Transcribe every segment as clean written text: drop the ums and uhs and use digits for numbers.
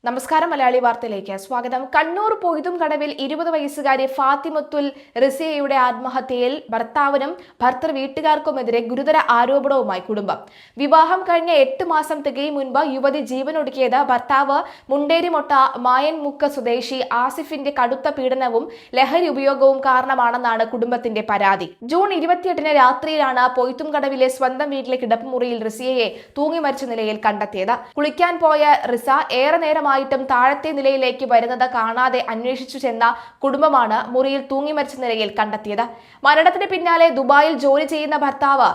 നമസ്കാരം. മലയാളി വാർത്തയിലേക്ക് സ്വാഗതം. കണ്ണൂർ പൊയ്തുംകടവിൽ 20 വയസ്സുകാരി ഫാത്തിമത്തുൽ റിസിയയുടെ ആത്മഹത്യയിൽ ഭർത്താവിനും ഭർത്തൃ വീട്ടുകാർക്കുമെതിരെ ഗുരുതര ആരോപണവുമായി കുടുംബം. വിവാഹം കഴിഞ്ഞ 8 മാസം തികയും മുൻപ് യുവതി ജീവനൊടുക്കിയത് ഭർത്താവ് മുണ്ടേരിമൊട്ട മായൻമുക്ക് സ്വദേശി ആസിഫിന്റെ കടുത്ത പീഡനവും ലഹരി ഉപയോഗവും കാരണമാണെന്നാണ് കുടുംബത്തിന്റെ പരാതി. ജൂൺ 28-ന് രാത്രിയിലാണ് പൊയ്തുംകടവിലെ സ്വന്തം വീട്ടിലെ കിടപ്പുമുറിയിൽ റിസിയയെ തൂങ്ങി മരിച്ച നിലയിൽ കണ്ടെത്തിയത്. കുളിക്കാൻ പോയ റിസ ഏറെ നേരമായിട്ടും താഴത്തെ നിലയിലേക്ക് വരുന്നത് കാണാതെ അന്വേഷിച്ചു ചെന്ന കുടുംബമാണ് മുറിയിൽ തൂങ്ങി മരിച്ച നിലയിൽ കണ്ടെത്തിയത്. മരണത്തിന് പിന്നാലെ ദുബായിൽ ജോലി ചെയ്യുന്ന ഭർത്താവ്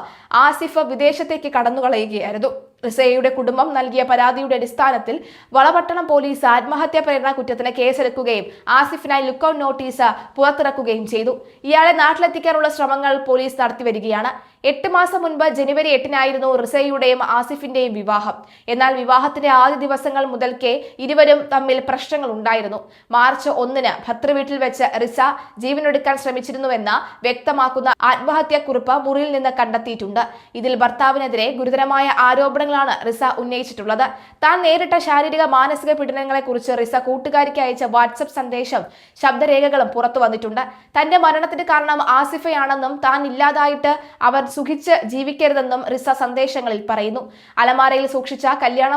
ആസിഫ് വിദേശത്തേക്ക് കടന്നുകളയുകയായിരുന്നു. റിസയുടെ കുടുംബം നൽകിയ പരാതിയുടെ അടിസ്ഥാനത്തിൽ വളപട്ടണം പോലീസ് ആത്മഹത്യാ പ്രേരണ കുറ്റത്തിന് കേസെടുക്കുകയും ആസിഫിനായി ലുക്കൌട്ട് നോട്ടീസ് പുറത്തിറക്കുകയും ചെയ്തു. ഇയാളെ നാട്ടിലെത്തിക്കാനുള്ള ശ്രമങ്ങൾ പോലീസ് നടത്തിവരികയാണ്. 8 മാസം മുൻപ് ജനുവരി 8-നായിരുന്നു റിസയുടെയും ആസിഫിന്റെയും വിവാഹം. എന്നാൽ വിവാഹത്തിന്റെ ആദ്യ ദിവസങ്ങൾ മുതൽക്കേ ഇരുവരും തമ്മിൽ പ്രശ്നങ്ങൾ ഉണ്ടായിരുന്നു. മാർച്ച് 1-ന് ഭർത്തൃവീട്ടിൽ വെച്ച് റിസ ജീവനൊടുക്കാൻ ശ്രമിച്ചിരുന്നുവെന്ന് വ്യക്തമാക്കുന്ന ആത്മഹത്യാക്കുറിപ്പ് മുറിയിൽ നിന്ന് കണ്ടെത്തിയിട്ടുണ്ട്. ഇതിൽ ഭർത്താവിനെതിരെ ഗുരുതരമായ ആരോപണങ്ങളാണ് റിസ ഉന്നയിച്ചിട്ടുള്ളത്. താൻ നേരിട്ട ശാരീരിക മാനസിക പീഡനങ്ങളെ കുറിച്ച് റിസ കൂട്ടുകാരിക്ക് അയച്ച വാട്സ്ആപ്പ് സന്ദേശം ശബ്ദരേഖകളും പുറത്തു വന്നിട്ടുണ്ട്. തന്റെ മരണത്തിന് കാരണം ആസിഫയാണെന്നും താൻ ഇല്ലാതായിട്ട് അവർ സുഖിച്ച് ജീവിക്കരുതെന്നും റിസ സന്ദേശങ്ങളിൽ പറയുന്നു. അലമാരയിൽ സൂക്ഷിച്ച കല്യാണ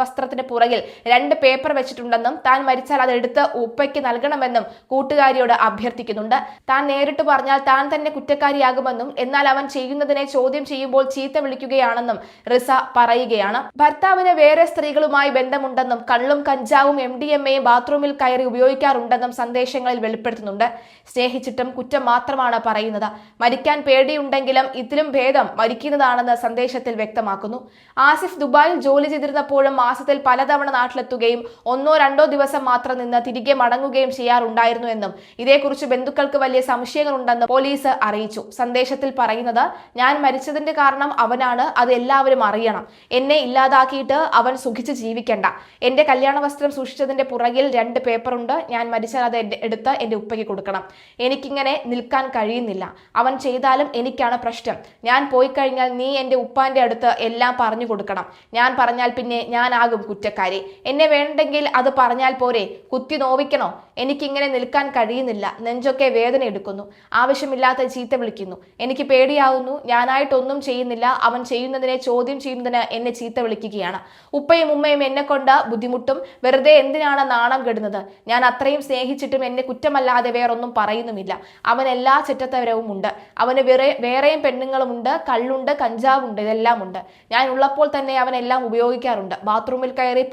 വസ്ത്രത്തിന് പുറകിൽ 2 പേപ്പർ വെച്ചിട്ടുണ്ടെന്നും താൻ മരിച്ചാൽ അതെടുത്ത് ഉപ്പയ്ക്ക് നൽകണമെന്നും കൂട്ടുകാരിയോട് അഭ്യർത്ഥിക്കുന്നുണ്ട്. താൻ നേരിട്ട് പറഞ്ഞാൽ താൻ തന്നെ കുറ്റക്കാരിയാകുമെന്നും എന്നാൽ അവൻ ചെയ്യുന്നതിനെ ചോദ്യം ചെയ്യുമ്പോൾ ചീത്ത വിളിക്കുകയാണെന്നും റിസ പറയുകയാണ്. ഭർത്താവിന് വേറെ സ്ത്രീകളുമായി ബന്ധമുണ്ടെന്നും കള്ളും കഞ്ചാവും MDMAയും ബാത്റൂമിൽ കയറി ഉപയോഗിക്കാറുണ്ടെന്നും സന്ദേശങ്ങളിൽ വെളിപ്പെടുത്തുന്നുണ്ട്. സ്നേഹിച്ചിട്ടും കുറ്റം മാത്രമാണ് പറയുന്നത്. മരിക്കാൻ പേടിയുണ്ടെങ്കിലും ഇതിലും ഭേദം മരിക്കുന്നതാണെന്ന് സന്ദേശത്തിൽ വ്യക്തമാക്കുന്നു. ആസിഫ് ദുബായിൽ ജോലി ചെയ്തിരുന്നപ്പോഴും മാസത്തിൽ പലതവണ നാട്ടിലെത്തുകയും 1-2 ദിവസം മാത്രം നിന്ന് തിരികെ മടങ്ങുകയും ചെയ്യാറുണ്ടായിരുന്നു എന്നും ഇതേക്കുറിച്ച് ബന്ധുക്കൾക്ക് വലിയ സംശയങ്ങളുണ്ടെന്ന് പോലീസ് അറിയിച്ചു. സന്ദേശത്തിൽ പറയുന്നത്, ഞാൻ മരിച്ചതിന്റെ കാരണം അവനാണ്, അത് എല്ലാവരും അറിയണം. എന്നെ ഇല്ലാതാക്കിയിട്ട് അവൻ സുഖിച്ച് ജീവിക്കണ്ട. എന്റെ കല്യാണ വസ്ത്രം സൂക്ഷിച്ചതിന്റെ പുറകിൽ 2 പേപ്പറുണ്ട്. ഞാൻ മരിച്ചാൽ അത് എടുത്ത് എന്റെ ഉപ്പയ്ക്ക് കൊടുക്കണം. എനിക്കിങ്ങനെ നിൽക്കാൻ കഴിയുന്നില്ല. അവൻ ചെയ്താലും എനിക്കാണ് പ്രശ്നം. ഞാൻ പോയി കഴിഞ്ഞാൽ നീ എന്റെ ഉപ്പാന്റെ അടുത്ത് എല്ലാം പറഞ്ഞു കൊടുക്കണം. ഞാൻ പറഞ്ഞാൽ പിന്നെ ഞാനാകും കുറ്റക്കാരി. എന്നെ വേണ്ടെങ്കിൽ അത് പറഞ്ഞാൽ പോരെ, കുത്തി നോവിക്കണോ? എനിക്കിങ്ങനെ നിൽക്കാൻ കഴിയുന്നില്ല. നെഞ്ചൊക്കെ വേദന എടുക്കുന്നു. ആവശ്യമില്ലാത്ത ചീത്ത വിളിക്കുന്നു. എനിക്ക് പേടിയാവുന്നു. ഞാനായിട്ടൊന്നും ചെയ്യുന്നില്ല. അവൻ ചെയ്യുന്നതിനെ ചോദ്യം ചെയ്യുന്നതിന് എന്നെ ചീത്ത വിളിക്കുകയാണ്. ഉപ്പയും ഉമ്മയും എന്നെ കൊണ്ട് ബുദ്ധിമുട്ടും. വെറുതെ എന്തിനാണ് നാണം കെടുന്നത്? ഞാൻ അത്രയും സ്നേഹിച്ചിട്ടും എന്നെ കുറ്റമല്ലാതെ വേറൊന്നും പറയുന്നുമില്ല. അവൻ എല്ലാ ചെറ്റത്തരവും ഉണ്ട്. അവന് വേറെയും പെണ്ണുങ്ങളുമുണ്ട്, കള്ളുണ്ട്, കഞ്ചാവുണ്ട്, ഇതെല്ലാം ഉണ്ട്. ഞാൻ ഉള്ളപ്പോൾ തന്നെ അവനെല്ലാം ഉപയോഗിക്കാറുണ്ട്. ബാത്റൂമിൽ കയറി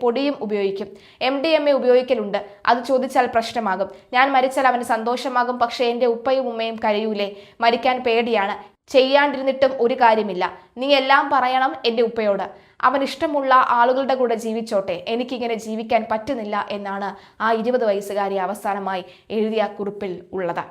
പൊടിയും ഉപയോഗിക്കും. MDMA ഉപയോഗിക്കലുണ്ട്. അത് ചോദിച്ചാൽ പ്രശ്നമാകും. ഞാൻ മരിച്ചാൽ അവന് സന്തോഷമാകും. പക്ഷേ എന്റെ ഉപ്പയും ഉമ്മയും കരയൂലേ? മരിക്കാൻ പേടിയാണ്. ചെയ്യാണ്ടിരുന്നിട്ടും ഒരു കാര്യമില്ല. നീ എല്ലാം പറയണം എന്റെ ഉപ്പയോട്. അവൻ ഇഷ്ടമുള്ള ആളുകളുടെ കൂടെ ജീവിച്ചോട്ടെ. എനിക്കിങ്ങനെ ജീവിക്കാൻ പറ്റുന്നില്ല എന്നാണ് ആ 20 വയസ്സുകാരി അവസാനമായി എഴുതിയ കുറിപ്പിൽ ഉള്ളത്.